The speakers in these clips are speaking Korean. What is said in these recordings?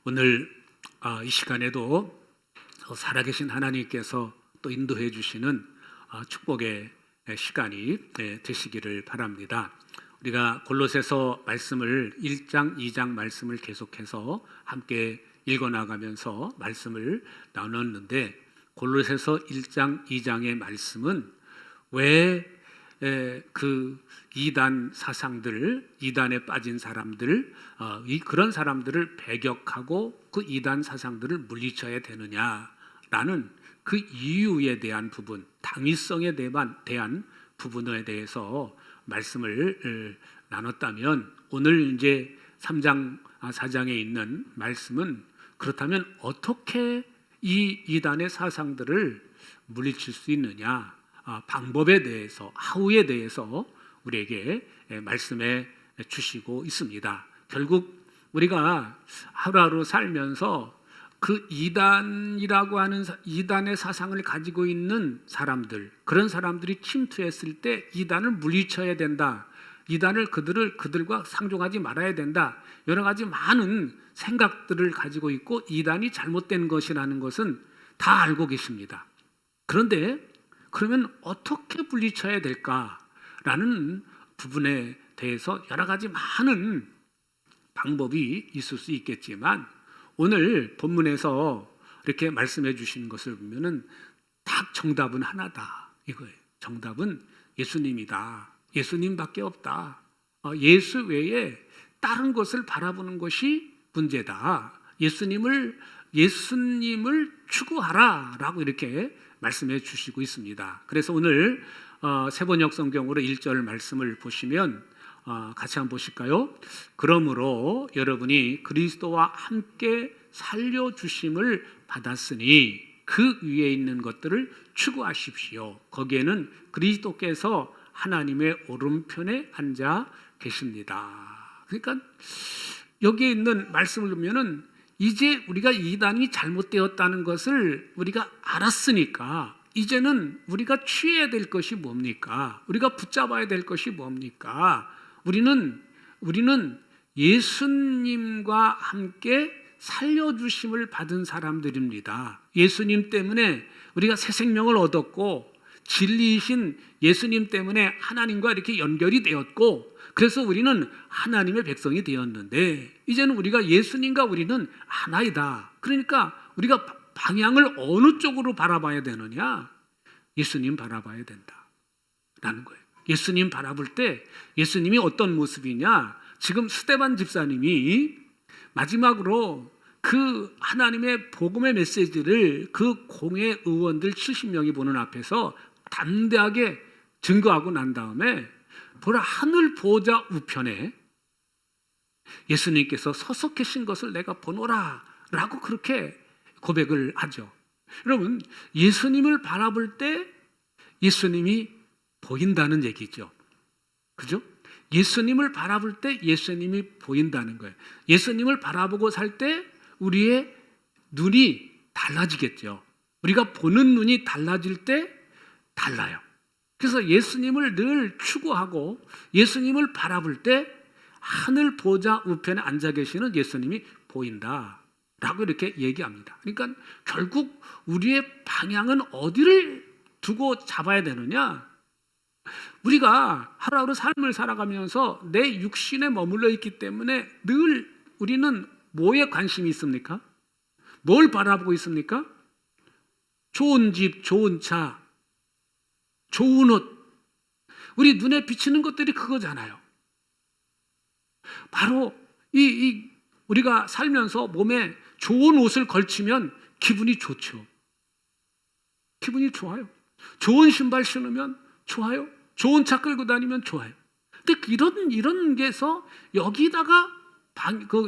오늘 이 시간에도 살아계신 하나님께서 또 인도해 주시는 축복의 시간이 되시기를 바랍니다. 우리가 골로새서 말씀을 1장, 2장 말씀을 계속해서 함께 읽어나가면서 말씀을 나눴는데, 골로새서 1장, 2장의 말씀은 왜 그 이단 사상들, 이단에 빠진 사람들, 그런 사람들을 배격하고 그 이단 사상들을 물리쳐야 되느냐라는 그 이유에 대한 부분, 당위성에 대한 부분에 대해서 말씀을 나눴다면, 오늘 이제 3장, 4장에 있는 말씀은 그렇다면 어떻게 이 이단의 사상들을 물리칠 수 있느냐, 방법에 대해서, 하우에 대해서 우리에게 말씀해 주시고 있습니다. 결국 우리가 하루하루 살면서 그 이단이라고 하는 이단의 사상을 가지고 있는 사람들, 그런 사람들이 침투했을 때 이단을 물리쳐야 된다, 이단을 그들과 상종하지 말아야 된다, 여러 가지 많은 생각들을 가지고 있고 이단이 잘못된 것이라는 것은 다 알고 계십니다. 그런데 그러면 어떻게 물리쳐야 될까라는 부분에 대해서 여러 가지 많은 방법이 있을 수 있겠지만, 오늘 본문에서 이렇게 말씀해 주시는 것을 보면은 딱 정답은 하나다, 이거예요. 정답은 예수님이다. 예수님밖에 없다. 예수 외에 다른 것을 바라보는 것이 문제다. 예수님을 추구하라라고 이렇게 말씀해 주시고 있습니다. 그래서 오늘 세번역 성경으로 1절 말씀을 보시면 같이 한번 보실까요? 그러므로 여러분이 그리스도와 함께 살려주심을 받았으니 그 위에 있는 것들을 추구하십시오. 거기에는 그리스도께서 하나님의 오른편에 앉아 계십니다. 그러니까 여기에 있는 말씀을 보면은 이제 우리가 이단이 잘못되었다는 것을 우리가 알았으니까 이제는 우리가 취해야 될 것이 뭡니까? 우리가 붙잡아야 될 것이 뭡니까? 우리는 예수님과 함께 살려주심을 받은 사람들입니다. 예수님 때문에 우리가 새 생명을 얻었고, 진리이신 예수님 때문에 하나님과 이렇게 연결이 되었고, 그래서 우리는 하나님의 백성이 되었는데, 이제는 우리가 예수님과 우리는 하나이다. 그러니까 우리가 방향을 어느 쪽으로 바라봐야 되느냐? 예수님 바라봐야 된다라는 거예요. 예수님 바라볼 때 예수님이 어떤 모습이냐? 지금 스데반 집사님이 마지막으로 그 하나님의 복음의 메시지를 그 공회 의원들 70명이 보는 앞에서 담대하게 증거하고 난 다음에, 보라, 하늘 보좌 우편에 예수님께서 서서 계신 것을 내가 보노라 라고 그렇게 고백을 하죠. 여러분, 예수님을 바라볼 때 예수님이 보인다는 얘기죠. 그죠? 예수님을 바라볼 때 예수님이 보인다는 거예요. 예수님을 바라보고 살 때 우리의 눈이 달라지겠죠. 우리가 보는 눈이 달라질 때 달라요. 그래서 예수님을 늘 추구하고 예수님을 바라볼 때 하늘 보좌 우편에 앉아 계시는 예수님이 보인다라고 이렇게 얘기합니다. 그러니까 결국 우리의 방향은 어디를 두고 잡아야 되느냐? 우리가 하루하루 삶을 살아가면서 내 육신에 머물러 있기 때문에 늘 우리는 뭐에 관심이 있습니까? 뭘 바라보고 있습니까? 좋은 집, 좋은 차, 좋은 옷, 우리 눈에 비치는 것들이 그거잖아요. 바로 우리가 살면서 몸에 좋은 옷을 걸치면 기분이 좋죠. 기분이 좋아요. 좋은 신발 신으면 좋아요. 좋은 차 끌고 다니면 좋아요. 근데 이런 게서 여기다가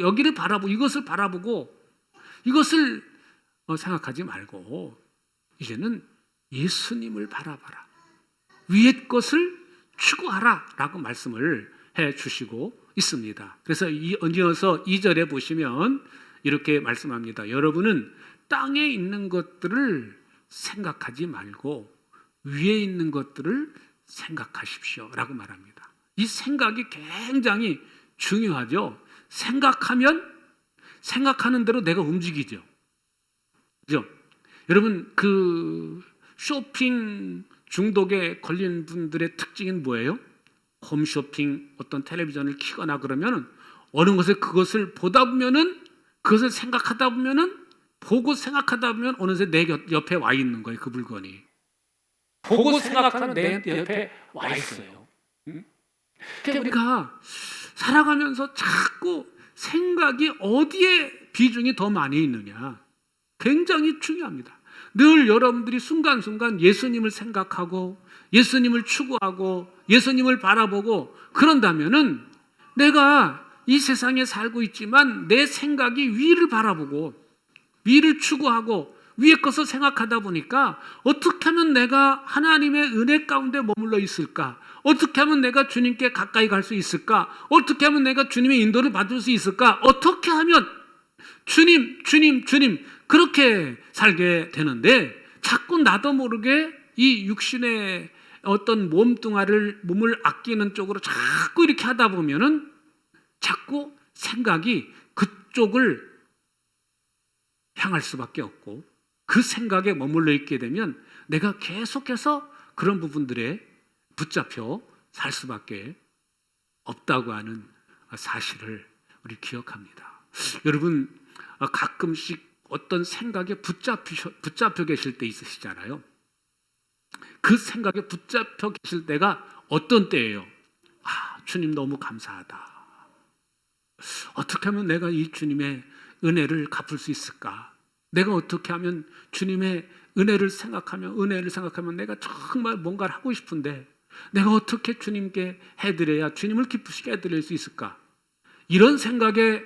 여기를 바라보고 이것을 바라보고 이것을 생각하지 말고 이제는 예수님을 바라봐라. 위의 것을 추구하라 라고 말씀을 해 주시고 있습니다. 그래서 이어서 2절에 보시면 이렇게 말씀합니다. 여러분은 땅에 있는 것들을 생각하지 말고 위에 있는 것들을 생각하십시오 라고 말합니다. 이 생각이 굉장히 중요하죠. 생각하면 생각하는 대로 내가 움직이죠. 그죠? 여러분, 그 쇼핑 중독에 걸린 분들의 특징은 뭐예요? 홈쇼핑, 어떤 텔레비전을 켜거나 그러면은 어느 것에 그것을 보다 보면은, 그것을 생각하다 보면은, 보고 생각하다 보면 어느새 내 옆에 와 있는 거예요. 그 물건이 보고 생각하는 내 옆에 와 있어요. 그러니까 우리가 살아가면서 자꾸 생각이 어디에 비중이 더 많이 있느냐, 굉장히 중요합니다. 늘 여러분들이 순간순간 예수님을 생각하고 예수님을 추구하고 예수님을 바라보고 그런다면은, 내가 이 세상에 살고 있지만 내 생각이 위를 바라보고 위를 추구하고 위의 것을 생각하다 보니까 어떻게 하면 내가 하나님의 은혜 가운데 머물러 있을까? 어떻게 하면 내가 주님께 가까이 갈 수 있을까? 어떻게 하면 내가 주님의 인도를 받을 수 있을까? 어떻게 하면 주님, 주님, 주님 그렇게 살게 되는데, 자꾸 나도 모르게 이 육신의 어떤 몸을 아끼는 쪽으로 자꾸 이렇게 하다 보면은 자꾸 생각이 그쪽을 향할 수밖에 없고, 그 생각에 머물러 있게 되면 내가 계속해서 그런 부분들에 붙잡혀 살 수밖에 없다고 하는 사실을 우리 기억합니다. 여러분, 가끔씩 어떤 생각에 붙잡혀 계실 때 있으시잖아요. 그 생각에 붙잡혀 계실 때가 어떤 때예요? 주님 너무 감사하다. 어떻게 하면 내가 이 주님의 은혜를 갚을 수 있을까? 내가 어떻게 하면 주님의 은혜를 생각하면 내가 정말 뭔가를 하고 싶은데 내가 어떻게 주님께 해드려야 주님을 기쁘시게 해드릴 수 있을까? 이런 생각에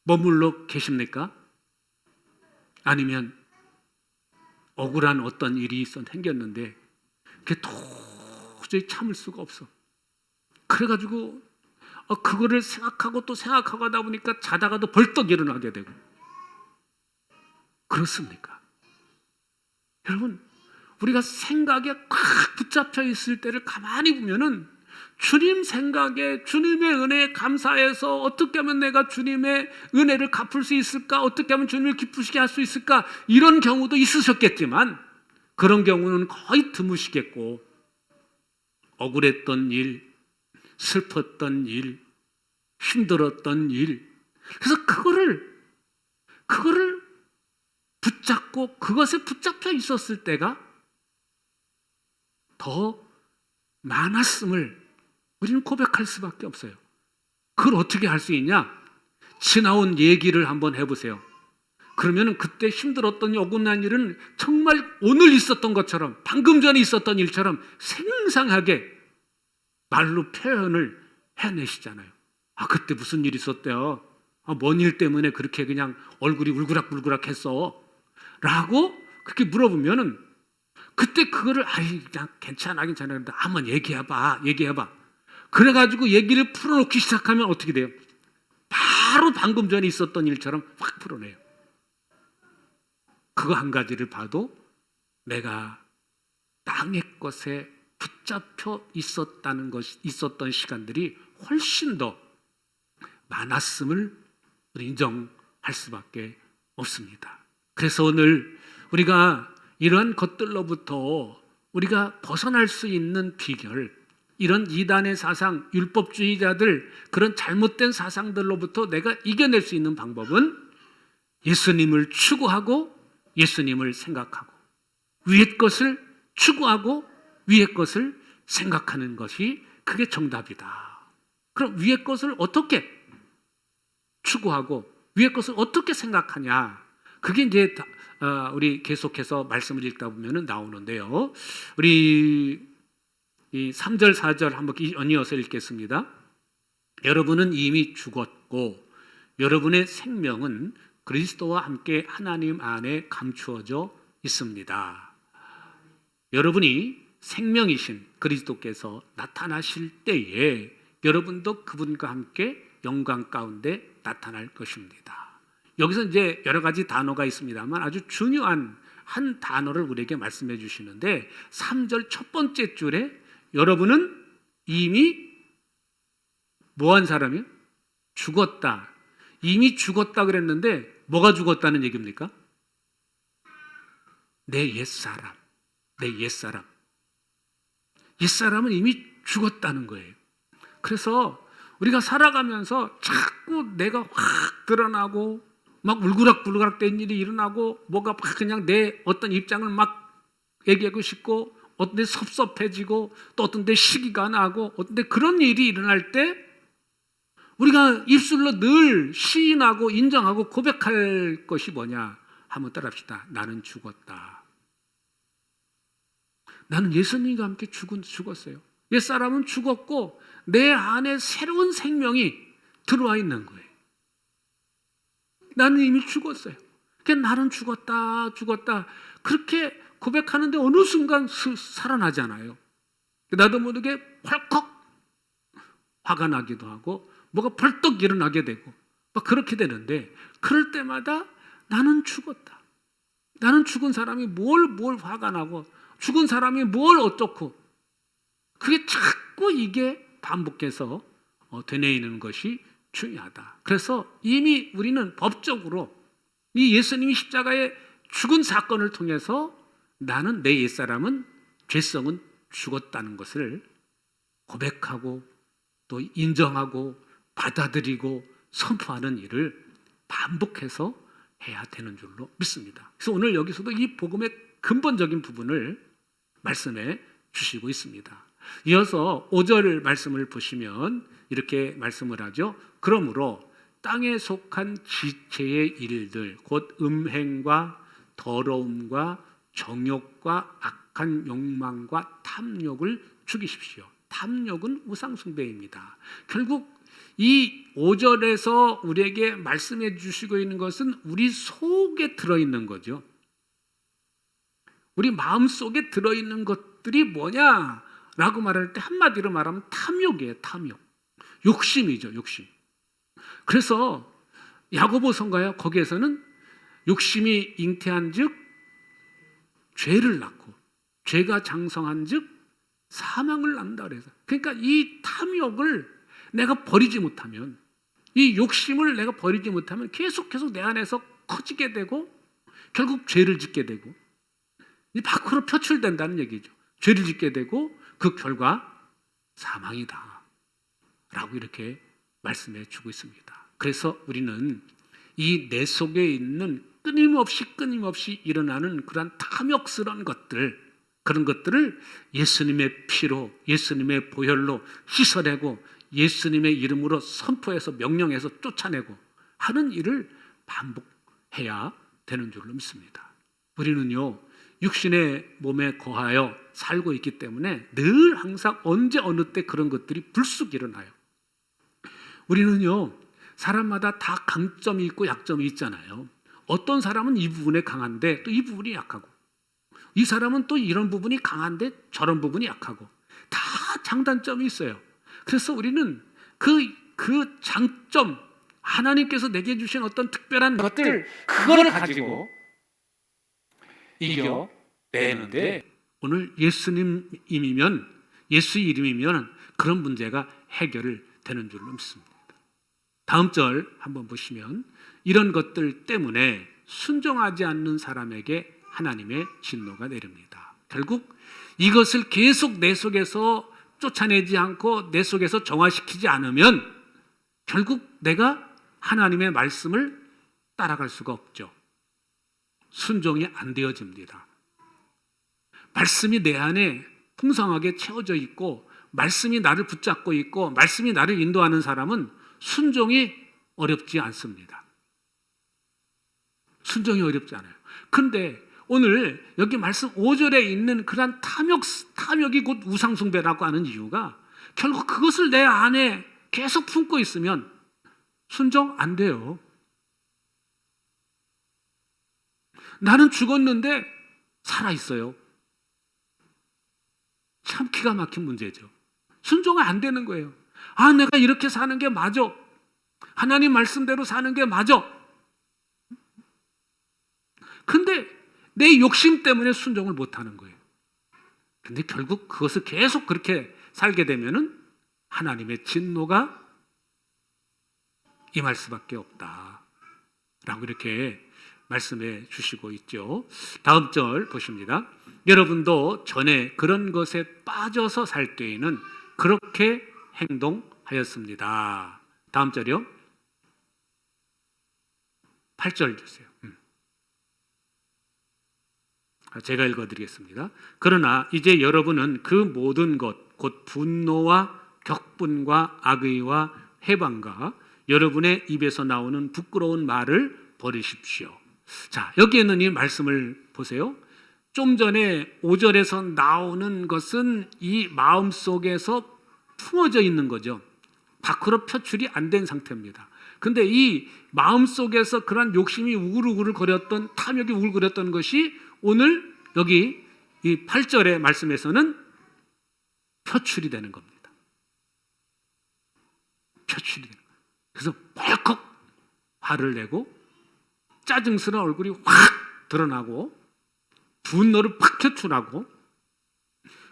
머물러 계십니까? 아니면 억울한 어떤 일이 생겼는데 그게 도저히 참을 수가 없어. 그래가지고 그거를 생각하고 또 생각하고 하다 보니까 자다가도 벌떡 일어나게 되고. 그렇습니까? 여러분, 우리가 생각에 꽉 붙잡혀 있을 때를 가만히 보면은 주님 생각에, 주님의 은혜에 감사해서 어떻게 하면 내가 주님의 은혜를 갚을 수 있을까? 어떻게 하면 주님을 기쁘시게 할 수 있을까? 이런 경우도 있으셨겠지만 그런 경우는 거의 드무시겠고, 억울했던 일, 슬펐던 일, 힘들었던 일, 그래서 그거를 붙잡고 그것에 붙잡혀 있었을 때가 더 많았음을 우리는 고백할 수밖에 없어요. 그걸 어떻게 할 수 있냐? 지나온 얘기를 한번 해보세요. 그러면 그때 힘들었던 억울한 일은 정말 오늘 있었던 것처럼, 방금 전에 있었던 일처럼 생생하게 말로 표현을 해내시잖아요. 그때 무슨 일이 있었대요? 뭔 일 때문에 그렇게 그냥 얼굴이 울그락불그락 했어? 라고 그렇게 물어보면은 그때 그거를 그냥 괜찮아 근데 한번 얘기해봐. 그래가지고 얘기를 풀어놓기 시작하면 어떻게 돼요? 바로 방금 전에 있었던 일처럼 확 풀어내요. 그거 한 가지를 봐도 내가 땅의 것에 붙잡혀 있었던 시간들이 훨씬 더 많았음을 인정할 수밖에 없습니다. 그래서 오늘 우리가 이러한 것들로부터 우리가 벗어날 수 있는 비결, 이런 이단의 사상, 율법주의자들, 그런 잘못된 사상들로부터 내가 이겨낼 수 있는 방법은 예수님을 추구하고 예수님을 생각하고 위의 것을 추구하고 위의 것을 생각하는 것이 그게 정답이다. 그럼 위의 것을 어떻게 추구하고 위의 것을 어떻게 생각하냐? 그게 이제 우리 계속해서 말씀을 읽다 보면 나오는데요. 우리 이 3절 4절 한번 연이어서 읽겠습니다. 여러분은 이미 죽었고 여러분의 생명은 그리스도와 함께 하나님 안에 감추어져 있습니다. 여러분이 생명이신 그리스도께서 나타나실 때에 여러분도 그분과 함께 영광 가운데 나타날 것입니다. 여기서 이제 여러 가지 단어가 있습니다만 아주 중요한 한 단어를 우리에게 말씀해 주시는데 3절 첫 번째 줄에 여러분은 이미 뭐한 사람이요? 죽었다. 이미 죽었다 그랬는데 뭐가 죽었다는 얘기입니까? 내 옛사람, 내 옛사람. 옛사람은 이미 죽었다는 거예요. 그래서 우리가 살아가면서 자꾸 내가 확 드러나고 막 울그락불그락 된 일이 일어나고 뭐가 막 그냥 내 어떤 입장을 막 얘기하고 싶고 어떤 데 섭섭해지고 또 어떤 데 시기가 나고 어떤 데 그런 일이 일어날 때 우리가 입술로 늘 시인하고 인정하고 고백할 것이 뭐냐? 한번 따라합시다. 나는 죽었다. 나는 예수님과 함께 죽었어요. 옛사람은 죽었고 내 안에 새로운 생명이 들어와 있는 거예요. 나는 이미 죽었어요. 그러니까 나는 죽었다. 그렇게 고백하는데 어느 순간 살아나잖아요. 나도 모르게 펄컥 화가 나기도 하고 뭐가 벌떡 일어나게 되고 막 그렇게 되는데 그럴 때마다 나는 죽었다. 나는 죽은 사람이 뭘 화가 나고 죽은 사람이 뭘 어떻고 그게 자꾸 이게 반복해서 되뇌이는 것이 중요하다. 그래서 이미 우리는 법적으로 이 예수님이 십자가에 죽은 사건을 통해서 나는 내 옛사람은 죄성은 죽었다는 것을 고백하고 또 인정하고 받아들이고 선포하는 일을 반복해서 해야 되는 줄로 믿습니다. 그래서 오늘 여기서도 이 복음의 근본적인 부분을 말씀해 주시고 있습니다. 이어서 5절 말씀을 보시면 이렇게 말씀을 하죠. 그러므로 땅에 속한 지체의 일들 곧 음행과 더러움과 정욕과 악한 욕망과 탐욕을 죽이십시오. 탐욕은 우상숭배입니다. 결국 이 5절에서 우리에게 말씀해 주시고 있는 것은 우리 속에 들어있는 거죠. 우리 마음속에 들어있는 것들이 뭐냐라고 말할 때 한마디로 말하면 탐욕이에요. 탐욕. 욕심이죠. 욕심. 그래서 야고보서인가요? 거기에서는 욕심이 잉태한 즉 죄를 낳고 죄가 장성한 즉 사망을 낳는다 그래서 그러니까 이 탐욕을 내가 버리지 못하면 이 욕심을 내가 버리지 못하면 계속해서 내 안에서 커지게 되고 결국 죄를 짓게 되고 이 밖으로 표출된다는 얘기죠. 죄를 짓게 되고 그 결과 사망이다 라고 이렇게 말씀해 주고 있습니다. 그래서 우리는 이 내 속에 있는 끊임없이 일어나는 그런 탐욕스러운 것들 그런 것들을 예수님의 피로 예수님의 보혈로 씻어내고 예수님의 이름으로 선포해서 명령해서 쫓아내고 하는 일을 반복해야 되는 줄로 믿습니다. 우리는요 육신의 몸에 거하여 살고 있기 때문에 늘 항상 언제 어느 때 그런 것들이 불쑥 일어나요. 우리는요 사람마다 다 강점이 있고 약점이 있잖아요. 어떤 사람은 이 부분에 강한데 또 이 부분이 약하고 이 사람은 또 이런 부분이 강한데 저런 부분이 약하고 다 장단점이 있어요. 그래서 우리는 그 장점 하나님께서 내게 주신 어떤 특별한 것들 그거를 가지고 이겨내는데 오늘 예수님이면 예수 이름이면 그런 문제가 해결을 되는 줄로 믿습니다. 다음 절 한번 보시면 이런 것들 때문에 순종하지 않는 사람에게 하나님의 진노가 내립니다. 결국 이것을 계속 내 속에서 쫓아내지 않고 내 속에서 정화시키지 않으면 결국 내가 하나님의 말씀을 따라갈 수가 없죠. 순종이 안 되어집니다. 말씀이 내 안에 풍성하게 채워져 있고 말씀이 나를 붙잡고 있고 말씀이 나를 인도하는 사람은 순종이 어렵지 않습니다. 순종이 어렵지 않아요. 그런데 오늘 여기 말씀 5절에 있는 그런 탐욕이 곧 우상숭배라고 하는 이유가 결국 그것을 내 안에 계속 품고 있으면 순종 안 돼요. 나는 죽었는데 살아있어요. 참 기가 막힌 문제죠. 순종이 안 되는 거예요. 아, 내가 이렇게 사는 게 맞아. 하나님 말씀대로 사는 게 맞아. 근데 내 욕심 때문에 순종을 못하는 거예요. 근데 결국 그것을 계속 그렇게 살게 되면은 하나님의 진노가 임할 수밖에 없다라고 이렇게 말씀해 주시고 있죠. 다음 절 보십니다. 여러분도 전에 그런 것에 빠져서 살 때에는 그렇게 행동하였습니다. 다음 절이요. 8절 주세요. 제가 읽어드리겠습니다. 그러나 이제 여러분은 그 모든 것, 곧 분노와 격분과 악의와 해방과 여러분의 입에서 나오는 부끄러운 말을 버리십시오. 자, 여기 있는 이 말씀을 보세요. 좀 전에 5절에서 나오는 것은 이 마음속에서 품어져 있는 거죠. 밖으로 표출이 안 된 상태입니다. 근데 이 마음속에서 그런 욕심이 우글우글 거렸던, 탐욕이 우글거렸던 것이 오늘 여기 이 8절의 말씀에서는 표출이 되는 겁니다. 표출이 되는 거예요. 그래서 벌컥 화를 내고 짜증스러운 얼굴이 확 드러나고 분노를 팍 표출하고,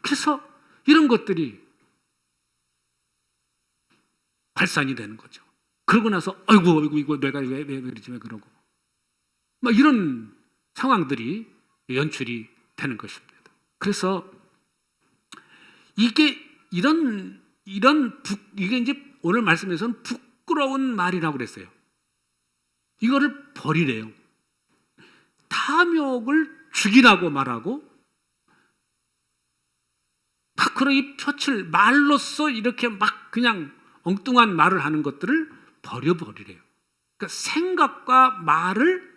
그래서 이런 것들이 발산이 되는 거죠. 그러고 나서 아이고 이거 내가 왜 그러지, 왜 그러고 막 이런 상황들이 연출이 되는 것입니다. 그래서 이게 이게 이제 오늘 말씀에서는 부끄러운 말이라고 그랬어요. 이거를 버리래요. 탐욕을 죽이라고 말하고 밖으로 이 표출 말로써 이렇게 막 그냥 엉뚱한 말을 하는 것들을 버려버리래요. 그러니까 생각과 말을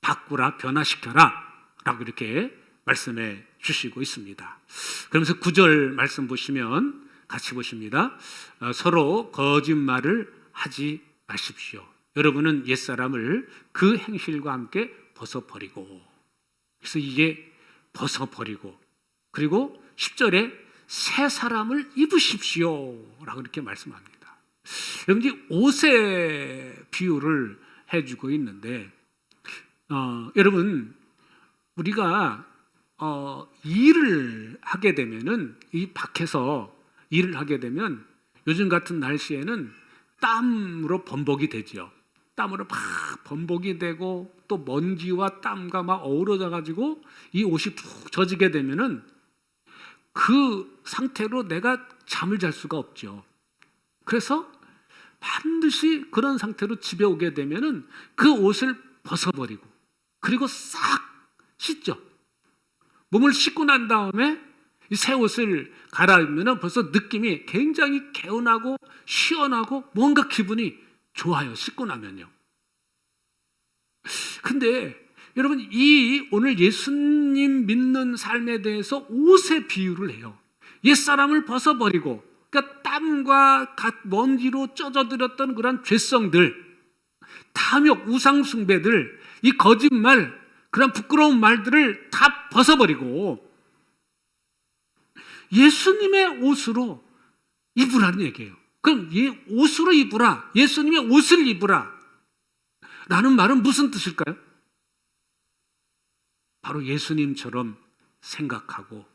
바꾸라, 변화시켜라 라고 이렇게 말씀해 주시고 있습니다. 그러면서 9절 말씀 보시면 같이 보십니다. 서로 거짓말을 하지 마십시오. 여러분은 옛사람을 그 행실과 함께 벗어버리고, 그래서 이게 벗어버리고, 그리고 10절에 새 사람을 입으십시오 라고 이렇게 말씀합니다. 여러분, 옷의 비유를 해주고 있는데, 여러분, 우리가 일을 하게 되면은, 이 밖에서 일을 하게 되면 요즘 같은 날씨에는 땀으로 범벅이 되죠. 땀으로 막 범벅이 되고 또 먼지와 땀과 막 어우러져 가지고 이 옷이 푹 젖게 되면은 그 상태로 내가 잠을 잘 수가 없죠. 그래서 반드시 그런 상태로 집에 오게 되면은 그 옷을 벗어버리고, 그리고 싹 씻죠. 몸을 씻고 난 다음에 이 새 옷을 갈아입으면 벌써 느낌이 굉장히 개운하고 시원하고 뭔가 기분이 좋아요. 씻고 나면요. 근데 여러분, 이 오늘 예수님 믿는 삶에 대해서 옷의 비유를 해요. 옛사람을 벗어버리고, 그러니까 땀과 먼지로 쪄져들었던 그런 죄성들, 탐욕, 우상숭배들, 이 거짓말, 그런 부끄러운 말들을 다 벗어버리고 예수님의 옷으로 입으라는 얘기예요. 그럼 옷으로 입으라, 예수님의 옷을 입으라 라는 말은 무슨 뜻일까요? 바로 예수님처럼 생각하고,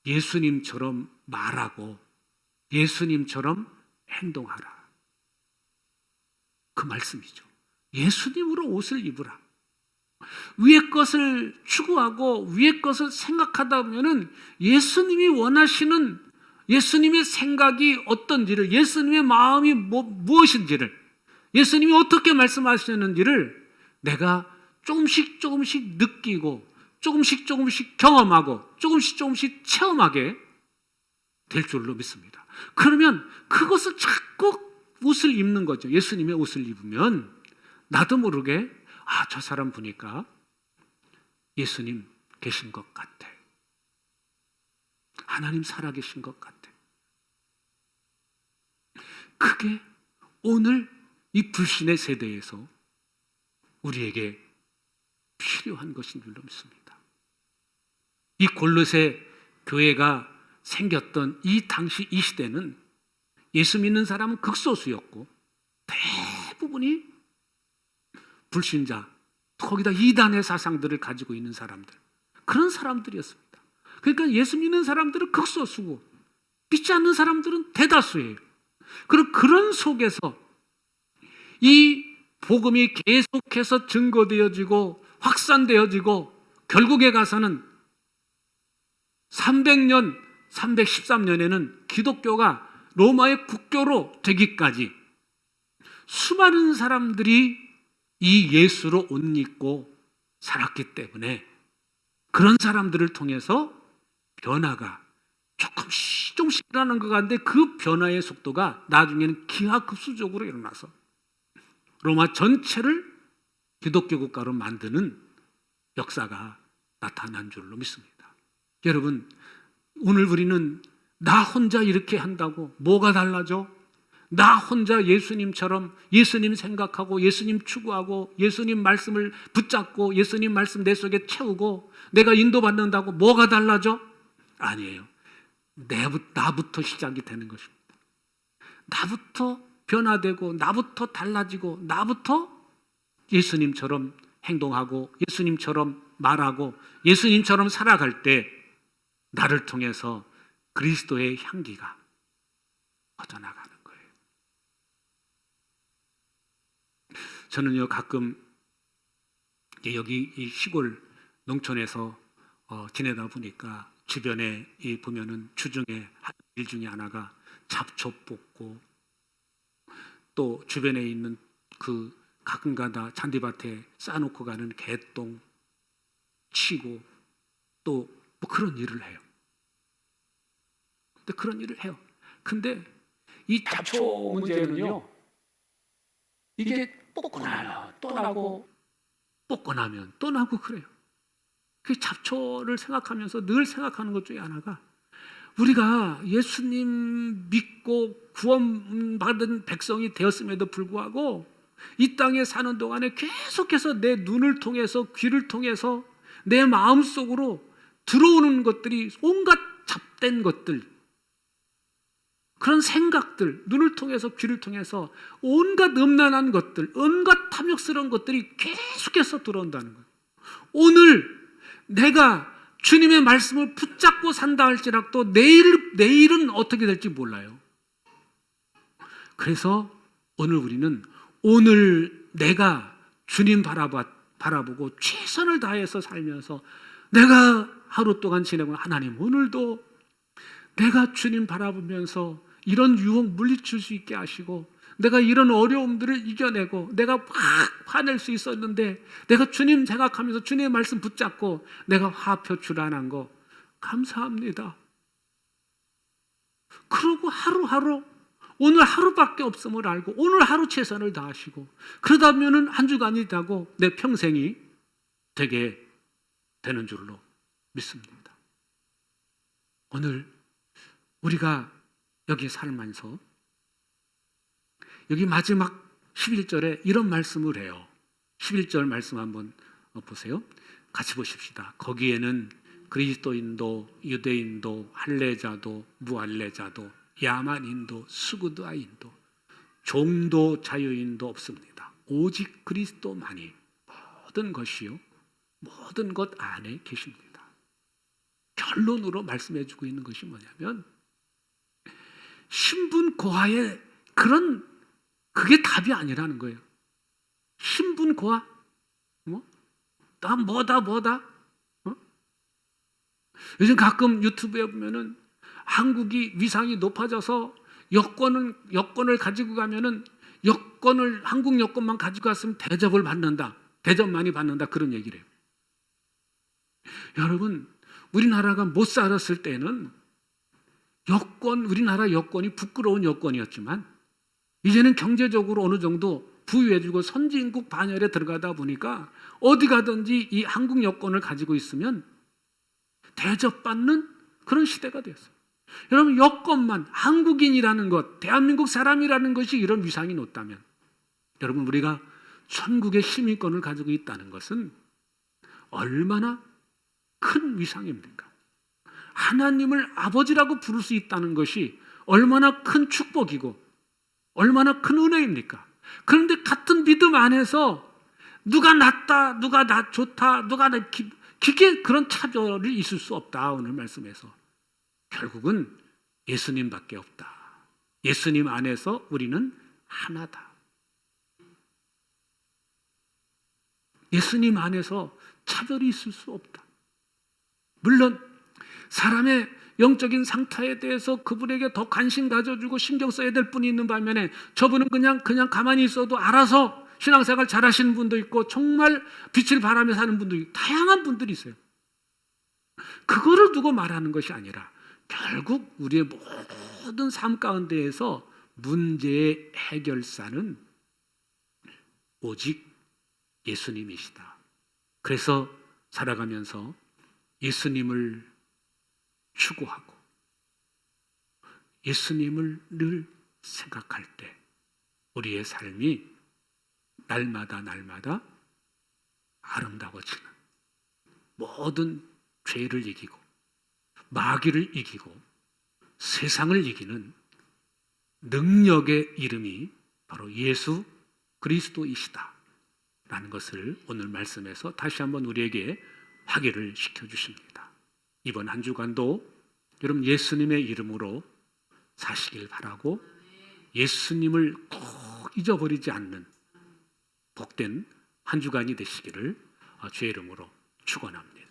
예수님처럼 말하고, 예수님처럼 행동하라, 그 말씀이죠. 예수님으로 옷을 입으라. 위의 것을 추구하고 위의 것을 생각하다 보면은 예수님이 원하시는, 예수님의 생각이 어떤지를, 예수님의 마음이 무엇인지를, 예수님이 어떻게 말씀하시는지를 내가 조금씩 느끼고 조금씩 경험하고 조금씩 체험하게 될 줄로 믿습니다. 그러면 그것을 자꾸 옷을 입는 거죠. 예수님의 옷을 입으면 나도 모르게 저 사람 보니까 예수님 계신 것 같아. 하나님 살아계신 것 같아. 그게 오늘 이 불신의 세대에서 우리에게 필요한 것인 줄로 믿습니다. 이 골로새 교회가 생겼던 이 당시 이 시대는 예수 믿는 사람은 극소수였고 대부분이 불신자, 거기다 이단의 사상들을 가지고 있는 사람들, 그런 사람들이었습니다. 그러니까 예수 믿는 사람들은 극소수고 믿지 않는 사람들은 대다수예요. 그런 속에서 이 복음이 계속해서 증거되어지고 확산되어지고 결국에 가서는 300년, 313년에는 기독교가 로마의 국교로 되기까지 수많은 사람들이 이 예수로 옷 입고 살았기 때문에 그런 사람들을 통해서 변화가 조금씩 일어나는 것 같은데 그 변화의 속도가 나중에는 기하급수적으로 일어나서 로마 전체를 기독교 국가로 만드는 역사가 나타난 줄로 믿습니다. 여러분, 오늘 우리는 나 혼자 이렇게 한다고 뭐가 달라져? 나 혼자 예수님처럼 예수님 생각하고 예수님 추구하고 예수님 말씀을 붙잡고 예수님 말씀 내 속에 채우고 내가 인도받는다고 뭐가 달라져? 아니에요. 나부터 시작이 되는 것입니다. 나부터 변화되고 나부터 달라지고 나부터 예수님처럼 행동하고 예수님처럼 말하고 예수님처럼 살아갈 때 나를 통해서 그리스도의 향기가 퍼져나가는 거예요. 저는요 가끔 여기 이 시골 농촌에서 지내다 보니까 주변에 보면은 주중에 하는 일 중에 하나가 잡초 뽑고 또 주변에 있는 그 가끔가다 잔디밭에 쌓아놓고 가는 개똥 치고 또 뭐 그런 일을 해요. 근데 그런 일을 해요. 근데 이 잡초 문제는요, 이게 뽑고 나면 또 나고 뽑고 나면 또 나고 그래요. 그 잡초를 생각하면서 늘 생각하는 것 중에 하나가 우리가 예수님 믿고 구원받은 백성이 되었음에도 불구하고 이 땅에 사는 동안에 계속해서 내 눈을 통해서 귀를 통해서 내 마음속으로 들어오는 것들이 온갖 잡된 것들, 그런 생각들, 눈을 통해서 귀를 통해서 온갖 음란한 것들, 온갖 탐욕스러운 것들이 계속해서 들어온다는 거예요. 오늘 내가 주님의 말씀을 붙잡고 산다 할지라도 내일은 어떻게 될지 몰라요. 그래서 오늘 우리는 오늘 내가 주님 바라보고 최선을 다해서 살면서 내가 하루 동안 지내고 하나님 오늘도 내가 주님 바라보면서 이런 유혹 물리칠 수 있게 하시고 내가 이런 어려움들을 이겨내고 내가 확 화낼 수 있었는데 내가 주님 생각하면서 주님의 말씀 붙잡고 내가 화표 출안한 거 감사합니다. 그러고 하루하루 오늘 하루밖에 없음을 알고 오늘 하루 최선을 다하시고 그러다 보면 한 주간이 되고 내 평생이 되게 되는 줄로 믿습니다. 오늘 우리가 여기 살면서 여기 마지막 11절에 이런 말씀을 해요. 11절 말씀 한번 보세요. 같이 보십시다. 거기에는 그리스도인도 유대인도 할례자도 무할례자도 야만인도 수구드아인도 종도 자유인도 없습니다. 오직 그리스도만이 모든 것이요 모든 것 안에 계십니다. 결론으로 말씀해 주고 있는 것이 뭐냐면 신분 고하의 그게 답이 아니라는 거예요. 신분 고하? 나 뭐다? 요즘 가끔 유튜브에 보면은 한국이 위상이 높아져서 여권을 가지고 가면은 한국 여권만 가지고 갔으면 대접을 받는다. 대접만이 받는다. 그런 얘기를 해요. 여러분, 우리나라가 못 살았을 때는 우리나라 여권이 부끄러운 여권이었지만 이제는 경제적으로 어느 정도 부유해지고 선진국 반열에 들어가다 보니까 어디 가든지 이 한국 여권을 가지고 있으면 대접받는 그런 시대가 되었어요. 여러분, 여권만 한국인이라는 것, 대한민국 사람이라는 것이 이런 위상이 높다면 여러분, 우리가 천국의 시민권을 가지고 있다는 것은 얼마나 큰 위상입니까? 하나님을 아버지라고 부를 수 있다는 것이 얼마나 큰 축복이고 얼마나 큰 은혜입니까? 그런데 같은 믿음 안에서 누가 낫다, 누가 나 좋다, 누가 나 기게 그런 차별이 있을 수 없다. 오늘 말씀에서 결국은 예수님밖에 없다. 예수님 안에서 우리는 하나다. 예수님 안에서 차별이 있을 수 없다. 물론 사람의 영적인 상태에 대해서 그분에게 더 관심 가져주고 신경 써야 될 분이 있는 반면에 저분은 그냥 가만히 있어도 알아서 신앙생활 잘하시는 분도 있고 정말 빛을 발하며 사는 분도 있고 다양한 분들이 있어요. 그거를 두고 말하는 것이 아니라 결국 우리의 모든 삶 가운데에서 문제의 해결사는 오직 예수님이시다. 그래서 살아가면서 예수님을 추구하고 예수님을 늘 생각할 때 우리의 삶이 날마다 아름다워지는, 모든 죄를 이기고 마귀를 이기고 세상을 이기는 능력의 이름이 바로 예수 그리스도이시다 라는 것을 오늘 말씀에서 다시 한번 우리에게 확인을 시켜주십니다. 이번 한 주간도 여러분 예수님의 이름으로 사시길 바라고 예수님을 꼭 잊어버리지 않는 복된 한 주간이 되시기를 주의 이름으로 축원합니다.